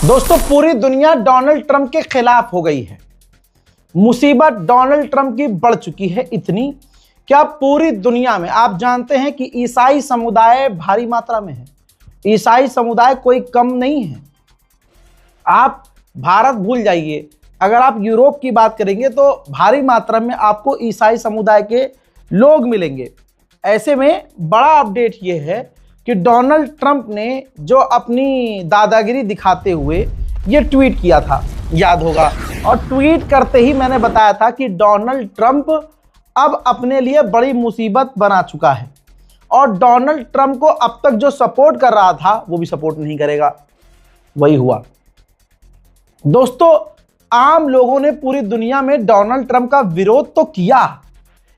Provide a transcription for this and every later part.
दोस्तों, पूरी दुनिया डोनाल्ड ट्रंप के खिलाफ हो गई है। मुसीबत डोनाल्ड ट्रंप की बढ़ चुकी है इतनी क्या पूरी दुनिया में आप जानते हैं कि ईसाई समुदाय भारी मात्रा में है। ईसाई समुदाय कोई कम नहीं है। आप भारत भूल जाइए, अगर आप यूरोप की बात करेंगे तो भारी मात्रा में आपको ईसाई समुदाय के लोग मिलेंगे। ऐसे में बड़ा अपडेट ये है कि डोनाल्ड ट्रंप ने जो अपनी दादागिरी दिखाते हुए ये ट्वीट किया था, याद होगा, और ट्वीट करते ही मैंने बताया था कि डोनाल्ड ट्रंप अब अपने लिए बड़ी मुसीबत बना चुका है और डोनाल्ड ट्रंप को अब तक जो सपोर्ट कर रहा था वो भी सपोर्ट नहीं करेगा। वही हुआ दोस्तों। आम लोगों ने पूरी दुनिया में डोनाल्ड ट्रंप का विरोध तो किया,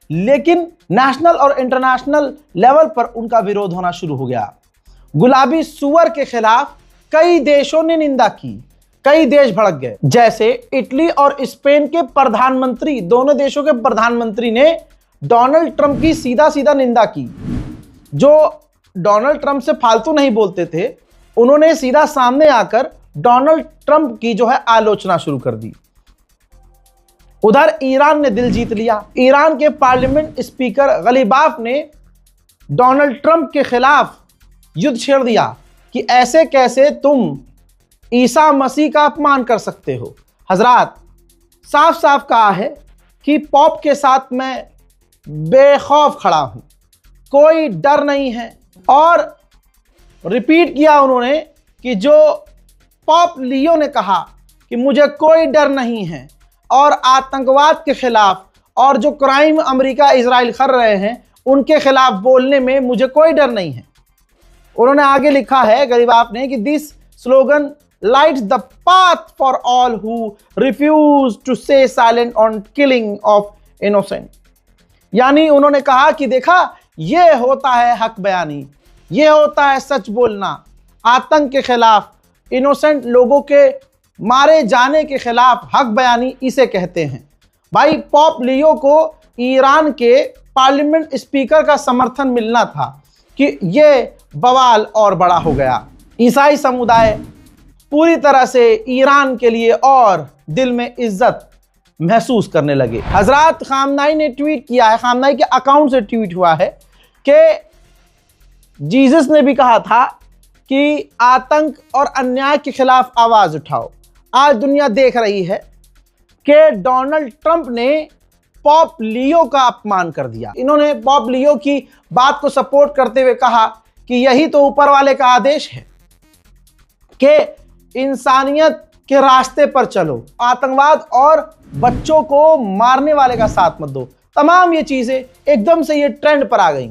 लेकिन नेशनल और इंटरनेशनल लेवल पर उनका विरोध होना शुरू हो गया। गुलाबी सुअर के खिलाफ कई देशों ने निंदा की, कई देश भड़क गए। जैसे इटली और स्पेन के प्रधानमंत्री, दोनों देशों के प्रधानमंत्री ने डोनाल्ड ट्रंप की सीधा सीधा निंदा की। जो डोनाल्ड ट्रंप से फालतू नहीं बोलते थे, उन्होंने सीधा सामने आकर डोनाल्ड ट्रंप की जो है आलोचना शुरू कर दी। उधर ईरान ने दिल जीत लिया। ईरान के पार्लियामेंट स्पीकर गलीबाफ ने डोनाल्ड ट्रंप के खिलाफ युद्ध छेड़ दिया कि ऐसे कैसे तुम ईसा मसीह का अपमान कर सकते हो। हजरात, साफ साफ कहा है कि पॉप के साथ मैं बेखौफ खड़ा हूं, कोई डर नहीं है। और रिपीट किया उन्होंने कि जो पॉप लियो ने कहा कि मुझे कोई डर नहीं है और आतंकवाद के खिलाफ और जो क्राइम अमेरिका इजराइल कर रहे हैं उनके खिलाफ बोलने में मुझे कोई डर नहीं है। उन्होंने आगे लिखा है गलीबाफ ने कि this slogan lights the path for all who refuse to stay silent on killing of innocent। यानी उन्होंने कहा कि देखा, ये होता है हक बयानी, ये होता है सच बोलना। आतंक के खिलाफ, इनोसेंट लोगों के मारे जाने के खिलाफ हक बयानी इसे कहते हैं। भाई, पॉप लियो को ईरान के पार्लियामेंट स्पीकर का समर्थन मिलना था कि ये बवाल और बड़ा हो गया। ईसाई समुदाय पूरी तरह से ईरान के लिए और दिल में इज्जत महसूस करने लगे। हजरत खामनाई ने ट्वीट किया है, खामनाई के अकाउंट से ट्वीट हुआ है कि जीसस ने भी कहा था कि आतंक और अन्याय के खिलाफ आवाज उठाओ। आज दुनिया देख रही है कि डोनाल्ड ट्रंप ने पॉप लियो का अपमान कर दिया। इन्होंने पॉप लियो की बात को सपोर्ट करते हुए कहा कि यही तो ऊपर वाले का आदेश है कि इंसानियत के रास्ते पर चलो, आतंकवाद और बच्चों को मारने वाले का साथ मत दो। तमाम ये चीजें एकदम से ये ट्रेंड पर आ गई।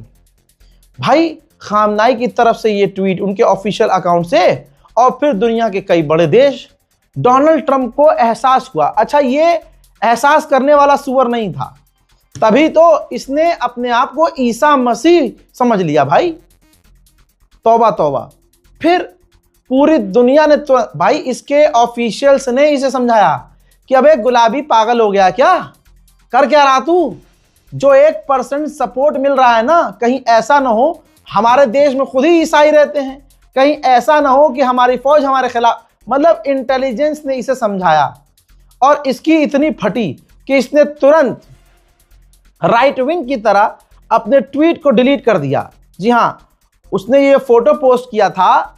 भाई, खामनाई की तरफ से ये ट्वीट उनके ऑफिशियल अकाउंट से, और फिर दुनिया के कई बड़े देश। डोनाल्ड ट्रंप को एहसास हुआ, अच्छा ये एहसास करने वाला सुअर नहीं था, तभी तो इसने अपने आप को ईसा मसीह समझ लिया। भाई, तौबा तौबा। फिर पूरी दुनिया ने तो, भाई इसके ऑफिशियल्स ने इसे समझाया कि अबे गुलाबी पागल हो गया क्या, कर क्या रहा तू? जो 1% सपोर्ट मिल रहा है ना, कहीं ऐसा ना हो हमारे देश में खुद ही ईसाई रहते हैं, कहीं ऐसा ना हो कि हमारी फौज हमारे खिलाफ। मतलब इंटेलिजेंस ने इसे समझाया और इसकी इतनी फटी कि इसने तुरंत राइट विंग की तरह अपने ट्वीट को डिलीट कर दिया। जी हां, उसने ये फोटो पोस्ट किया था,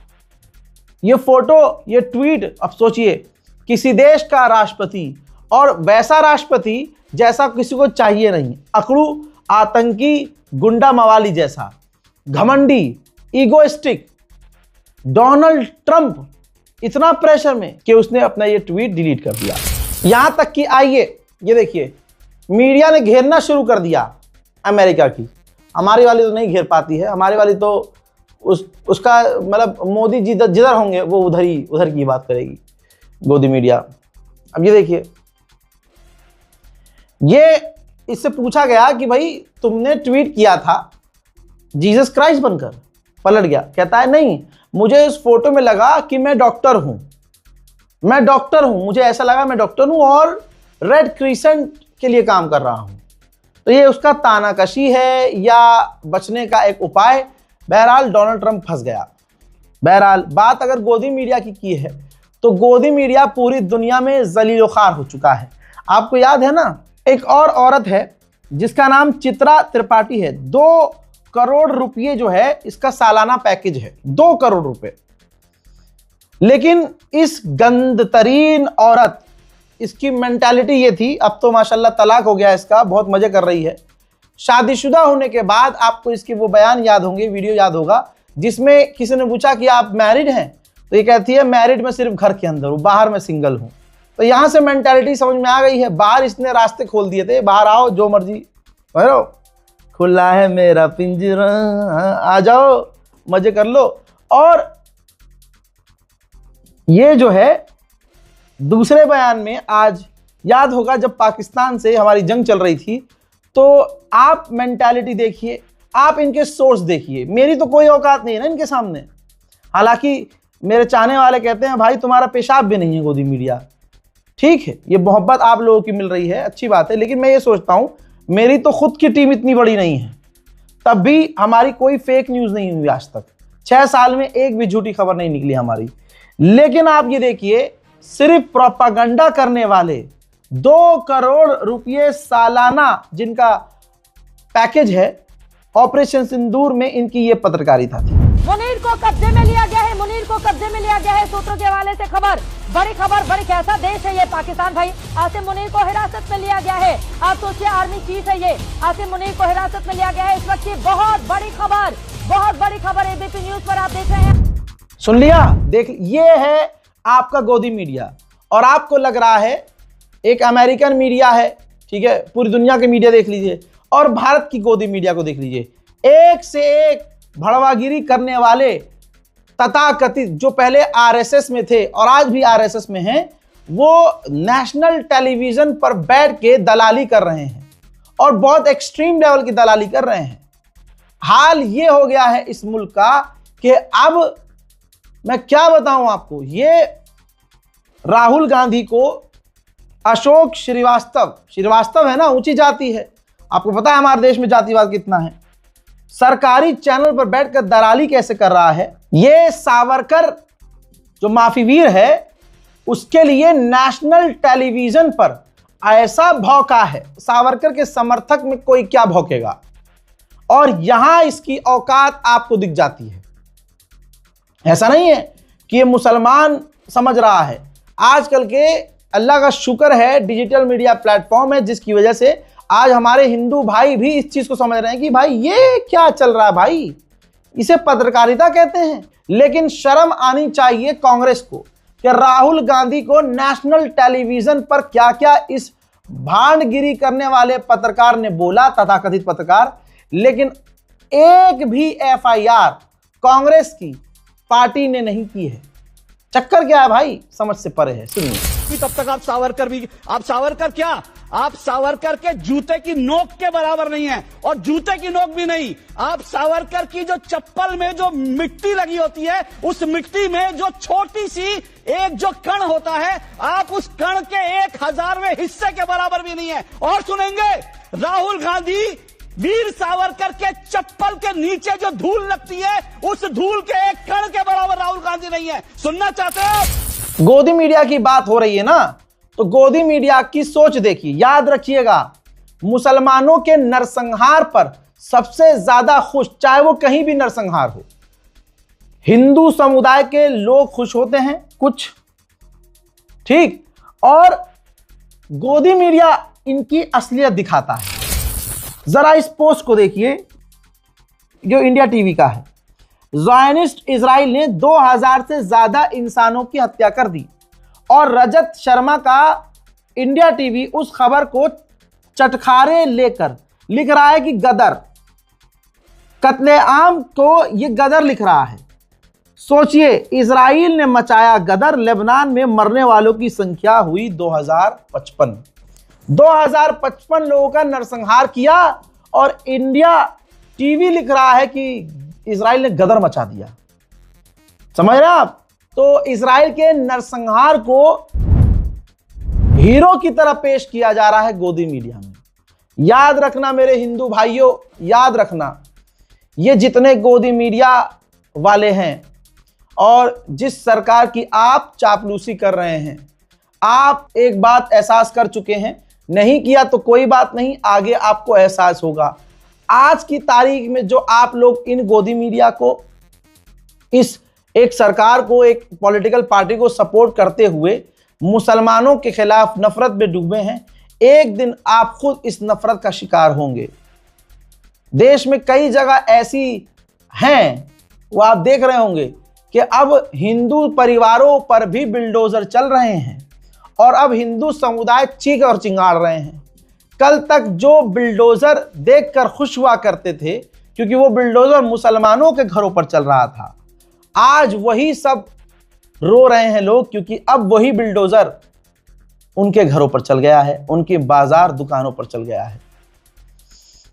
ये फोटो, ये ट्वीट, अब सोचिए, किसी देश का राष्ट्रपति, और वैसा राष्ट्रपति जैसा किसी को चाहिए नहीं, अकड़ू, आतंकी, गुंडा मवाली जैसा, घमंडी, ईगोइस्टिक। डोनाल्ड ट्रंप इतना प्रेशर में कि उसने अपना ये ट्वीट डिलीट कर दिया। यहां तक कि आइए ये देखिए, मीडिया ने घेरना शुरू कर दिया अमेरिका की। हमारी वाली तो नहीं घेर पाती है, हमारी वाली तो उसका मतलब मोदी जी जिधर होंगे वो उधर की बात करेगी, गोदी मीडिया। अब ये देखिए, ये इससे पूछा गया कि भाई तुमने ट्वीट किया था जीसस क्राइस्ट बनकर, पलट गया, कहता है नहीं, मुझे इस फोटो में लगा कि मैं डॉक्टर हूं, मुझे ऐसा लगा मैं डॉक्टर हूं और रेड क्रिसेंट के लिए काम कर रहा हूं। तो ये उसका तानाकशी है या बचने का एक उपाय। बहरहाल डोनाल्ड ट्रंप फंस गया। बहरहाल बात अगर गोदी मीडिया की है तो गोदी मीडिया पूरी दुनिया में जलील-ओ-खार हो चुका है। आपको याद है ना, एक और औरत है जिसका नाम चित्रा त्रिपाठी है। 2 करोड़ रुपये जो है इसका सालाना पैकेज है, 2 करोड़ रुपए। लेकिन इस गंदतरीन औरत, इसकी मेंटालिटी ये थी, अब तो माशाल्लाह तलाक हो गया इसका, बहुत मजे कर रही है। शादीशुदा होने के बाद आपको इसके वो बयान याद होंगे, वीडियो याद होगा, जिसमें किसी ने पूछा कि आप मैरिड हैं, तो ये कहती है मैरिड में सिर्फ घर के अंदर हूं, बाहर में सिंगल हूं। तो यहां से मेंटालिटी समझ में आ गई है। बाहर इसने रास्ते खोल दिए थे, बाहर आओ जो मर्जी करो, खुला है मेरा पिंजरा, आ जाओ मजे कर लो। और ये जो है दूसरे बयान में, आज याद होगा जब पाकिस्तान से हमारी जंग चल रही थी, तो आप मेंटालिटी देखिए, आप इनके सोर्स देखिए। मेरी तो कोई औकात नहीं है ना इनके सामने। हालांकि मेरे चाहने वाले कहते हैं भाई तुम्हारा पेशाब भी नहीं है गोदी मीडिया। ठीक है, ये मोहब्बत आप लोगों की मिल रही है, अच्छी बात है, लेकिन मैं ये सोचता हूं मेरी तो खुद की टीम इतनी बड़ी नहीं है, तब भी हमारी कोई फेक न्यूज नहीं हुई आज तक। 6 साल में एक भी झूठी खबर नहीं निकली हमारी। लेकिन आप ये देखिए, सिर्फ प्रोपागंडा करने वाले 2 करोड़ रुपये सालाना जिनका पैकेज है, ऑपरेशन सिंदूर में इनकी ये पत्रकारिता थी। मुनीर को कब्जे में लिया गया है, मुनीर को कब्जे में लिया गया है। सूत्रों के हवाले से खबर, बड़ी कैसा देश है ये पाकिस्तान भाई। आसिम मुनीर को हिरासत में लिया गया है। आप सोचिए, आर्मी चीफ है ये, आसिम मुनीर को हिरासत में लिया गया है। इस वक्त की बहुत बड़ी खबर एबीपी न्यूज पर आप देख रहे हैं। सुन लिया, देख, ये है आपका गोदी मीडिया। और आपको लग रहा है एक अमेरिकन मीडिया है, ठीक है, पूरी दुनिया के मीडिया देख लीजिए, और भारत की गोदी मीडिया को देख लीजिए। एक से एक भड़वागिरी करने वाले तथाकथित, जो पहले आरएसएस में थे और आज भी आरएसएस में हैं, वो नेशनल टेलीविजन पर बैठ के दलाली कर रहे हैं, और बहुत एक्सट्रीम लेवल की दलाली कर रहे हैं। हाल ये हो गया है इस मुल्क का कि अब मैं क्या बताऊं आपको, ये राहुल गांधी को अशोक श्रीवास्तव है ना, ऊंची जाति है, आपको पता है हमारे देश में जातिवाद कितना है, सरकारी चैनल पर बैठकर दलाली कैसे कर रहा है। ये सावरकर जो माफी वीर है, उसके लिए नेशनल टेलीविजन पर ऐसा भौंका है, सावरकर के समर्थक में कोई क्या भौंकेगा। और यहां इसकी औकात आपको दिख जाती है। ऐसा नहीं है कि ये मुसलमान समझ रहा है। आजकल के अल्लाह का शुक्र है डिजिटल मीडिया प्लेटफॉर्म है, जिसकी वजह से आज हमारे हिंदू भाई भी इस चीज को समझ रहे हैं कि भाई ये क्या चल रहा है, भाई इसे पत्रकारिता कहते हैं। लेकिन शर्म आनी चाहिए कांग्रेस को कि राहुल गांधी को नेशनल टेलीविजन पर क्या क्या इस भांडगिरी करने वाले पत्रकार ने बोला, तथाकथित पत्रकार, लेकिन एक भी एफआईआर कांग्रेस की पार्टी ने नहीं की है। चक्कर क्या है भाई, समझ से परे है। सुनिए, तब तक आप सावरकर के जूते की नोक के बराबर नहीं है, और जूते की नोक भी नहीं, आप सावरकर की जो चप्पल में जो मिट्टी लगी होती है, उस मिट्टी में जो छोटी सी एक जो कण होता है, आप उस कण के 1000वें हिस्से के बराबर भी नहीं है। और सुनेंगे, राहुल गांधी वीर सावरकर के चप्पल के नीचे जो धूल लगती है, उस धूल के एक कण के बराबर राहुल गांधी नहीं है। सुनना चाहते हो? गोदी मीडिया की बात हो रही है ना, तो गोदी मीडिया की सोच देखिए। याद रखिएगा, मुसलमानों के नरसंहार पर सबसे ज्यादा खुश, चाहे वो कहीं भी नरसंहार हो, हिंदू समुदाय के लोग खुश होते हैं कुछ, ठीक, और गोदी मीडिया इनकी असलियत दिखाता है। जरा इस पोस्ट को देखिए जो इंडिया टीवी का है। ज़ायनिस्ट इजराइल ने 2000 से ज्यादा इंसानों की हत्या कर दी, और रजत शर्मा का इंडिया टीवी उस खबर को चटखारे लेकर लिख रहा है कि गदर, कत्लेआम को ये गदर लिख रहा है। सोचिए, इजराइल ने मचाया गदर, लेबनान में मरने वालों की संख्या हुई 2055 लोगों का नरसंहार किया, और इंडिया टीवी लिख रहा है कि इजराइल ने गदर मचा दिया। समझ रहे हैं आप? तो इजराइल के नरसंहार को हीरो की तरह पेश किया जा रहा है गोदी मीडिया में। याद रखना मेरे हिंदू भाइयों, याद रखना, ये जितने गोदी मीडिया वाले हैं, और जिस सरकार की आप चापलूसी कर रहे हैं, आप एक बात एहसास कर चुके हैं, नहीं किया तो कोई बात नहीं, आगे आपको एहसास होगा। आज की तारीख में जो आप लोग इन गोदी मीडिया को, इस एक सरकार को, एक पॉलिटिकल पार्टी को सपोर्ट करते हुए मुसलमानों के खिलाफ नफरत में डूबे हैं, एक दिन आप खुद इस नफरत का शिकार होंगे। देश में कई जगह ऐसी हैं, वो आप देख रहे होंगे कि अब हिंदू परिवारों पर भी बिल्डोजर चल रहे हैं और अब हिंदू समुदाय चीख और चिंगाड़ रहे हैं। कल तक जो बिल्डोजर देखकर खुश हुआ करते थे क्योंकि वो बिल्डोजर मुसलमानों के घरों पर चल रहा था, आज वही सब रो रहे हैं लोग, क्योंकि अब वही बिल्डोजर उनके घरों पर चल गया है, उनके बाजार दुकानों पर चल गया है।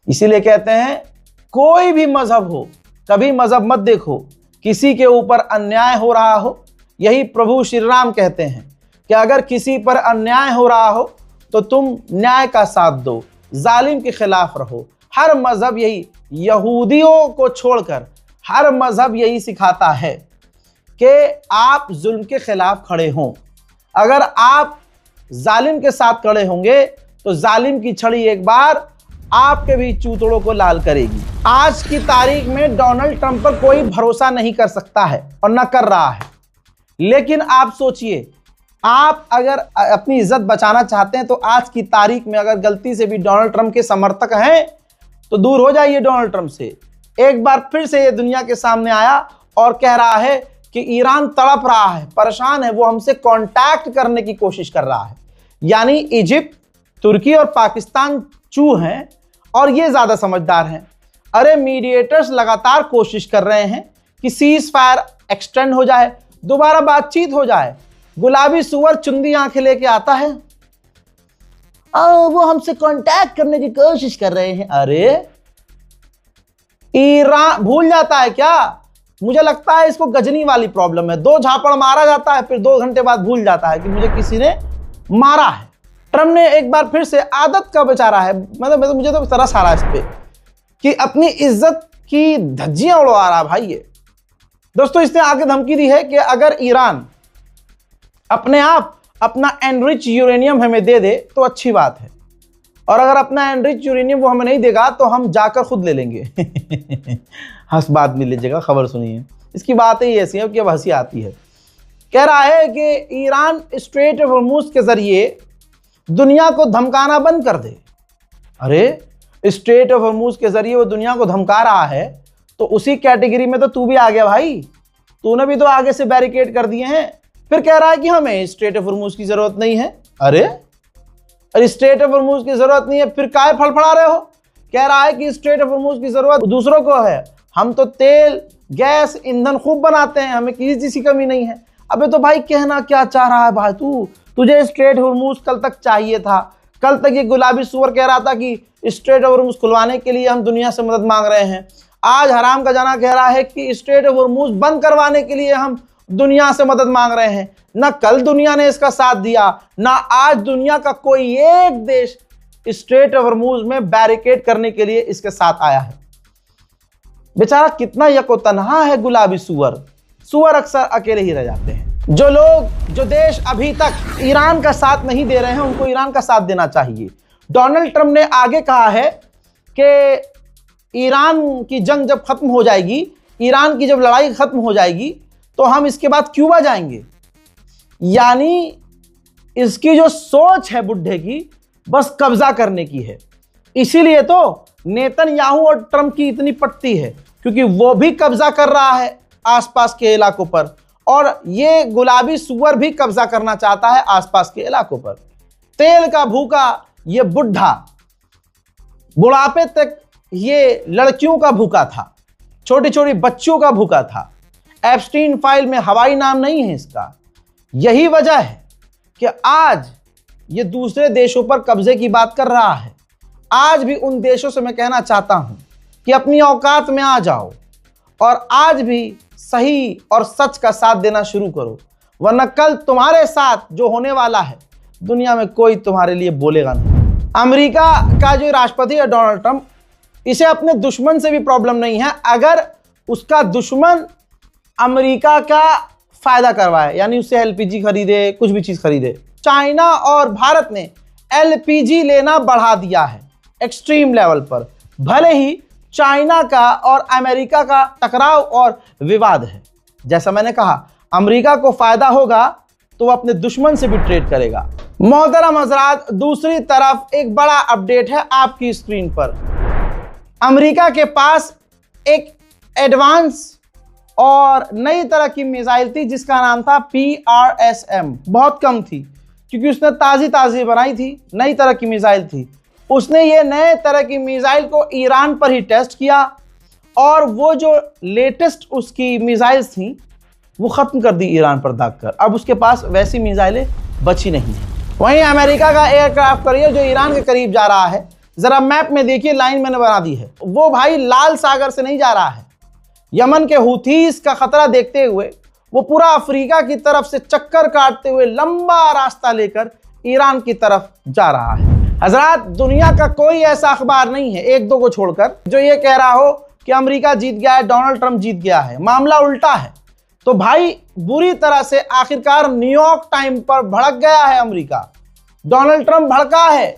इसीलिए कहते हैं कोई भी मजहब हो, कभी मजहब मत देखो, किसी के ऊपर अन्याय हो रहा हो, यही प्रभु श्री राम कहते हैं कि अगर किसी पर अन्याय हो रहा हो तो तुम न्याय का साथ दो, जालिम के खिलाफ रहो। हर मजहब यही, यहूदियों को छोड़कर हर मजहब यही सिखाता है कि आप जुल्म के खिलाफ खड़े हों। अगर आप जालिम के साथ खड़े होंगे तो जालिम की छड़ी एक बार आपके भी चूतड़ों को लाल करेगी। आज की तारीख में डोनाल्ड ट्रंप पर कोई भरोसा नहीं कर सकता है और न कर रहा है, लेकिन आप सोचिए, आप अगर अपनी इज्जत बचाना चाहते हैं तो आज की तारीख में अगर गलती से भी डोनाल्ड ट्रंप के समर्थक हैं तो दूर हो जाइए डोनाल्ड ट्रंप से। एक बार फिर से ये दुनिया के सामने आया और कह रहा है कि ईरान तड़प रहा है, परेशान है, वो हमसे कांटेक्ट करने की कोशिश कर रहा है। यानी इजिप्ट, तुर्की और पाकिस्तान चूह हैं और ये ज्यादा समझदार हैं। अरे मीडिएटर्स लगातार कोशिश कर रहे हैं कि सीज फायर एक्सटेंड हो जाए, दोबारा बातचीत हो जाए। गुलाबी सुअर चुंदी आंखें लेके आता है, वो हमसे कांटेक्ट करने की कोशिश कर रहे हैं। अरे ईरान भूल जाता है क्या? मुझे लगता है इसको गजनी वाली प्रॉब्लम है। 2 झापड़ मारा जाता है, फिर 2 घंटे बाद भूल जाता है कि मुझे किसी ने मारा है। ट्रंप ने एक बार फिर से, आदत का बेचारा है, मतलब मुझे तो तरस आ रहा है इस पे कि अपनी इज्जत की धज्जियां उड़वा रहा भाई ये। दोस्तों, इसने आगे धमकी दी है कि अगर ईरान अपने आप अपना एनरिच यूरेनियम हमें दे दे तो अच्छी बात है, और अगर अपना एनरिच यूरेनियम वो हमें नहीं देगा तो हम जाकर खुद ले लेंगे। हंस बात मिल लीजिएगा, खबर सुनिए। इसकी बात ही ऐसी है कि अब हंसी आती है। कह रहा है कि ईरान स्ट्रेट ऑफ हॉर्मुज के जरिए दुनिया को धमकाना बंद कर दे। अरे स्ट्रेट ऑफ हॉर्मुज के जरिए वो दुनिया को धमका रहा है तो उसी कैटेगरी में तो तू भी आ गया भाई, तूने भी तो आगे से बैरिकेड कर दिए हैं। फिर कह रहा है कि हमें स्ट्रेट ऑफ हॉर्मुज की जरूरत नहीं है। अरे स्ट्रेट ऑफ हॉर्मुज की जरूरत नहीं है, फिर काहे फड़फड़ा रहे हो? कह रहा है कि स्ट्रेट ऑफ हॉर्मुज की जरूरत दूसरों को है, हम तो तेल, गैस, ईंधन खूब बनाते हैं, हमें किसी चीज की कमी नहीं है। अबे तो भाई कहना क्या चाह रहा है भाई तू? तुझे स्ट्रेट हॉर्मुज कल तक चाहिए था। कल तक ये गुलाबी सुअर कह रहा था कि स्ट्रेट ऑफ हॉर्मुज खुलवाने के लिए हम दुनिया से मदद मांग रहे हैं। आज हराम का जाना कह रहा है कि स्ट्रेट ऑफ हॉर्मुज बंद करवाने के लिए हम दुनिया से मदद मांग रहे हैं। ना कल दुनिया ने इसका साथ दिया, ना आज दुनिया का कोई एक देश स्ट्रेट ऑफ हॉर्मुज में बैरिकेड करने के लिए इसके साथ आया है। बेचारा कितना यकोतन्हा है गुलाबी सुअर। सुअर अक्सर अकेले ही रह जाते हैं। जो देश अभी तक ईरान का साथ नहीं दे रहे हैं उनको ईरान का साथ देना चाहिए। डोनाल्ड ट्रंप ने आगे कहा है कि ईरान की जंग जब खत्म हो जाएगी, ईरान की जब लड़ाई खत्म हो जाएगी तो हम इसके बाद क्यूबा जाएंगे। यानी इसकी जो सोच है बुढ़े की, बस कब्जा करने की है। इसीलिए तो नेतन्याहू और ट्रंप की इतनी पटती है, क्योंकि वो भी कब्जा कर रहा है आसपास के इलाकों पर और ये गुलाबी सुअर भी कब्जा करना चाहता है आसपास के इलाकों पर। तेल का भूखा ये बुढ़ा बुढ़ापे तक ये लड़कियों का भूखा था, छोटी छोटी बच्चियों का भूखा था। एप्स्टीन फाइल में हवाई नाम नहीं है इसका। यही वजह है कि आज ये दूसरे देशों पर कब्जे की बात कर रहा है। आज भी उन देशों से मैं कहना चाहता हूं कि अपनी औकात में आ जाओ और आज भी सही और सच का साथ देना शुरू करो, वरना कल तुम्हारे साथ जो होने वाला है दुनिया में कोई तुम्हारे लिए बोलेगा नहीं। अमेरिका का जो राष्ट्रपति है डोनाल्ड ट्रंप, इसे अपने दुश्मन से भी प्रॉब्लम नहीं है। अगर उसका दुश्मन अमेरिका का फायदा करवाए, यानी उससे एलपीजी खरीदे, कुछ भी चीज खरीदे। चाइना और भारत ने एलपीजी लेना बढ़ा दिया है एक्सट्रीम लेवल पर। भले ही चाइना का और अमेरिका का टकराव और विवाद है, जैसा मैंने कहा अमेरिका को फायदा होगा तो वह अपने दुश्मन से भी ट्रेड करेगा। मोहतरम हजरात, दूसरी तरफ एक बड़ा अपडेट है आपकी स्क्रीन पर। अमेरिका के पास एक एडवांस और नई तरह की मिसाइल थी जिसका नाम था PRSM। बहुत कम थी क्योंकि उसने ताज़ी बनाई थी, नई तरह की मिसाइल थी। उसने ये नए तरह की मिसाइल को ईरान पर ही टेस्ट किया और वो जो लेटेस्ट उसकी मिसाइल्स थी वो ख़त्म कर दी ईरान पर दागकर। अब उसके पास वैसी मिसाइलें बची नहीं है। वहीं अमेरिका का एयरक्राफ्ट कैरियर जो ईरान के करीब जा रहा है, ज़रा मैप में देखिए, लाइन मैंने बना दी है, वो भाई लाल सागर से नहीं जा रहा है। यमन के हुथीस का खतरा देखते हुए वो पूरा अफ्रीका की तरफ से चक्कर काटते हुए लंबा रास्ता लेकर ईरान की तरफ जा रहा है। हजरात, दुनिया का कोई ऐसा अखबार नहीं है, एक दो को छोड़कर, जो ये कह रहा हो कि अमेरिका जीत गया है, डोनाल्ड ट्रंप जीत गया है। मामला उल्टा है। तो भाई बुरी तरह से आखिरकार न्यूयॉर्क टाइम पर भड़क गया है अमेरिका। डोनाल्ड ट्रंप भड़का है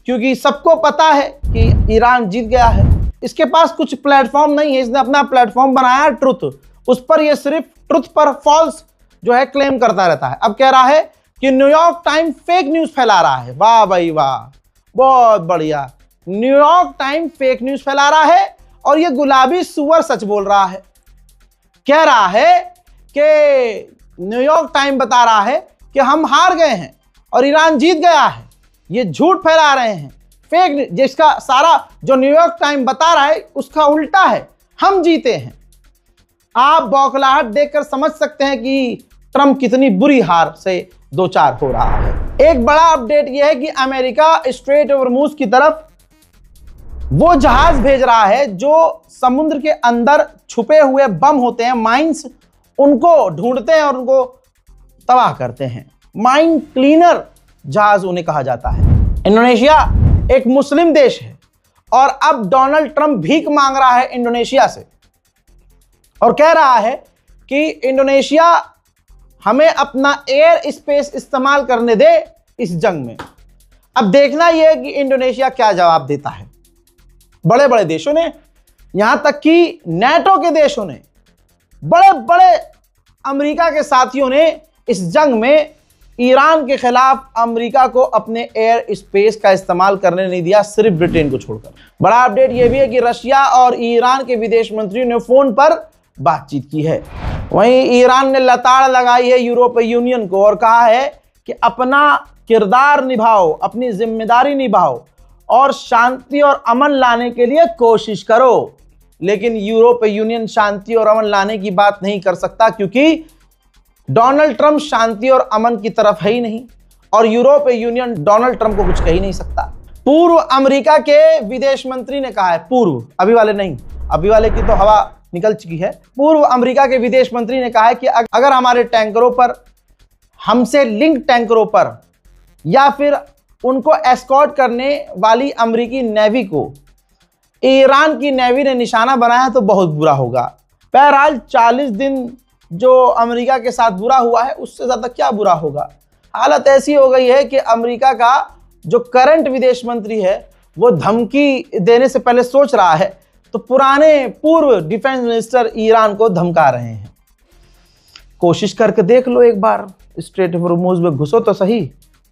क्योंकि सबको पता है कि ईरान जीत गया है। इसके पास कुछ प्लेटफॉर्म नहीं है, इसने अपना प्लेटफॉर्म बनाया ट्रुथ, उस पर ये सिर्फ ट्रुथ पर फॉल्स जो है क्लेम करता रहता है। अब कह रहा है कि न्यूयॉर्क टाइम फेक न्यूज फैला रहा है। वाह भाई वाह, बहुत बढ़िया। न्यूयॉर्क टाइम फेक न्यूज फैला रहा है और ये गुलाबी सुअर सच बोल रहा है। कह रहा है कि न्यूयॉर्क टाइम बता रहा है कि हम हार गए हैं और ईरान जीत गया है। ये झूठ फैला रहे हैं, फेक, जिसका सारा जो न्यूयॉर्क टाइम बता रहा है उसका उल्टा है, हम जीते हैं। आप बौखलाहट देखकर समझ सकते हैं कि ट्रंप कितनी बुरी हार से दो चार हो रहा है। एक बड़ा अपडेट यह है कि अमेरिका स्ट्रेट ऑफ हॉर्मुज़ की तरफ वो जहाज भेज रहा है जो समुद्र के अंदर छुपे हुए बम होते हैं, माइंस, उनको ढूंढते हैं और उनको तबाह करते हैं। माइन क्लीनर जहाज उन्हें कहा जाता है। इंडोनेशिया एक मुस्लिम देश है और अब डोनाल्ड ट्रंप भीख मांग रहा है इंडोनेशिया से और कह रहा है कि इंडोनेशिया हमें अपना एयर स्पेस इस्तेमाल करने दे इस जंग में। अब देखना यह है कि इंडोनेशिया क्या जवाब देता है। बड़े बड़े देशों ने, यहां तक कि नेटो के देशों ने, बड़े बड़े अमेरिका के साथियों ने इस जंग में ईरान के खिलाफ अमेरिका को अपने एयर स्पेस का इस्तेमाल करने नहीं दिया, सिर्फ ब्रिटेन को छोड़कर। बड़ा अपडेट यह भी है कि रशिया और ईरान के विदेश मंत्रियों ने फोन पर बातचीत की है। वहीं ईरान ने लताड़ लगाई है यूरोपीय यूनियन को और कहा है कि अपना किरदार निभाओ, अपनी जिम्मेदारी निभाओ और शांति और अमन लाने के लिए कोशिश करो। लेकिन यूरोपीय यूनियन शांति और अमन लाने की बात नहीं कर सकता क्योंकि डोनाल्ड ट्रंप शांति और अमन की तरफ है ही नहीं और यूरोपीय यूनियन डोनाल्ड ट्रंप को कुछ कह ही नहीं सकता। पूर्व अमेरिका के विदेश मंत्री ने कहा है, पूर्व, अभी वाले नहीं, अभी वाले की तो हवा निकल चुकी है। पूर्व अमेरिका के विदेश मंत्री ने कहा है कि अगर हमारे टैंकरों पर, हमसे लिंक टैंकरों पर या फिर उनको एस्कॉर्ट करने वाली अमेरिकी नेवी को ईरान की नेवी ने निशाना बनाया तो बहुत बुरा होगा। बहरहाल 40 दिन जो अमेरिका के साथ बुरा हुआ है उससे ज़्यादा क्या बुरा होगा। हालत ऐसी हो गई है कि अमेरिका का जो करंट विदेश मंत्री है वो धमकी देने से पहले सोच रहा है, तो पुराने पूर्व डिफेंस मिनिस्टर ईरान को धमका रहे हैं। कोशिश करके देख लो एक बार, स्ट्रेट ऑफ हॉर्मुज़ में घुसो तो सही,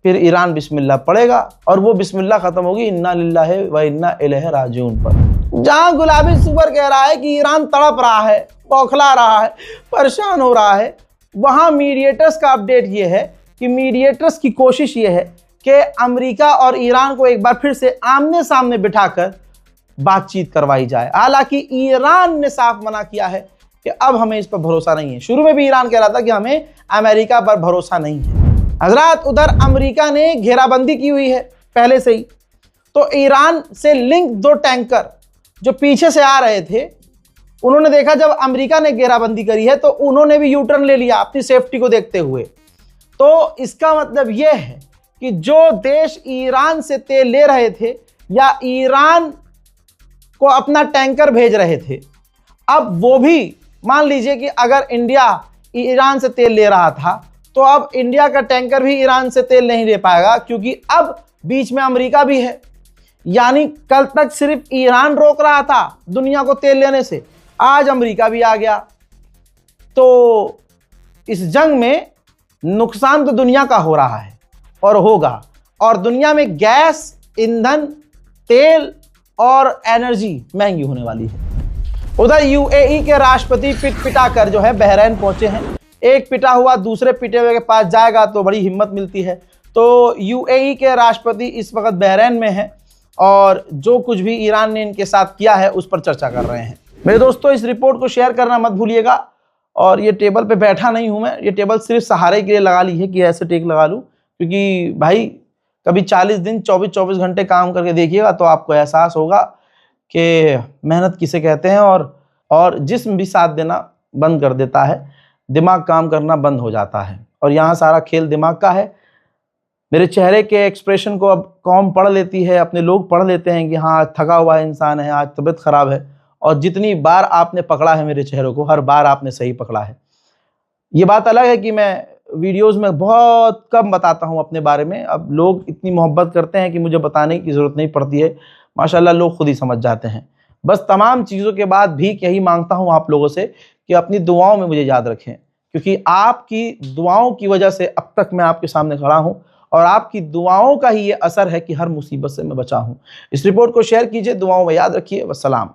फिर ईरान बिस्मिल्लाह पड़ेगा और वो बिस्मिल्लाह खत्म होगी इन्ना लिल्लाहि व इन्ना इलैहि राजिऊन पर। जहां गुलाबी सुपर कह रहा है कि ईरान तड़प रहा है, बौखला रहा है, परेशान हो रहा है, वहां मीडिएटर्स का अपडेट ये है कि मीडिएटर्स की कोशिश ये है कि अमेरिका और ईरान को एक बार फिर से आमने सामने बिठाकर बातचीत करवाई जाए। हालांकि ईरान ने साफ मना किया है कि अब हमें इस पर भरोसा नहीं है। शुरू में भी ईरान कह रहा था कि हमें अमेरिका पर भरोसा नहीं है। हजरात, उधर अमेरिका ने घेराबंदी की हुई है पहले से ही, तो ईरान से लिंक 2 टैंकर जो पीछे से आ रहे थे, उन्होंने देखा जब अमेरिका ने घेराबंदी करी है तो उन्होंने भी यू टर्न ले लिया अपनी सेफ्टी को देखते हुए। तो इसका मतलब यह है कि जो देश ईरान से तेल ले रहे थे या ईरान को अपना टैंकर भेज रहे थे, अब वो भी मान लीजिए कि अगर इंडिया ईरान से तेल ले रहा था तो अब इंडिया का टैंकर भी ईरान से तेल नहीं ले पाएगा, क्योंकि अब बीच में अमेरिका भी है। यानी कल तक सिर्फ ईरान रोक रहा था दुनिया को तेल लेने से, आज अमेरिका भी आ गया। तो इस जंग में नुकसान तो दुनिया का हो रहा है और होगा, और दुनिया में गैस, ईंधन, तेल और एनर्जी महंगी होने वाली है। उधर यूएई के राष्ट्रपति पिटा कर जो है बहरीन पहुंचे हैं। एक पिटा हुआ दूसरे पिटे हुए के पास जाएगा तो बड़ी हिम्मत मिलती है। तो यूएई के राष्ट्रपति इस वक्त बहरीन में हैं और जो कुछ भी ईरान ने इनके साथ किया है उस पर चर्चा कर रहे हैं। मेरे दोस्तों, इस रिपोर्ट को शेयर करना मत भूलिएगा। और ये टेबल पे बैठा नहीं हूं मैं, ये टेबल सिर्फ सहारे के लिए लगा ली है कि ऐसे टेक लगा लूं, क्योंकि भाई कभी 40 दिन 24-24 घंटे काम करके देखिएगा तो आपको एहसास होगा कि मेहनत किसे कहते हैं। और जिस्म भी साथ देना बंद कर देता है, दिमाग काम करना बंद हो जाता है, और यहाँ सारा खेल दिमाग का है। मेरे चेहरे के एक्सप्रेशन को अब कौम पढ़ लेती है, अपने लोग पढ़ लेते हैं कि हाँ थका हुआ इंसान है, आज तबीयत खराब है। और जितनी बार आपने पकड़ा है मेरे चेहरे को, हर बार आपने सही पकड़ा है। ये बात अलग है कि मैं वीडियोस में बहुत कम बताता हूँ अपने बारे में। अब लोग इतनी मोहब्बत करते हैं कि मुझे बताने की ज़रूरत नहीं पड़ती है, माशाल्लाह लोग खुद ही समझ जाते हैं। बस तमाम चीज़ों के बाद भी यही मांगता हूँ आप लोगों से कि अपनी दुआओं में मुझे याद रखें, क्योंकि आपकी दुआओं की वजह से अब तक मैं आपके सामने खड़ा हूँ, और आपकी दुआओं का ही ये असर है कि हर मुसीबत से मैं बचा हूँ। इस रिपोर्ट को शेयर कीजिए, दुआओं में याद रखिए। वस्सलाम।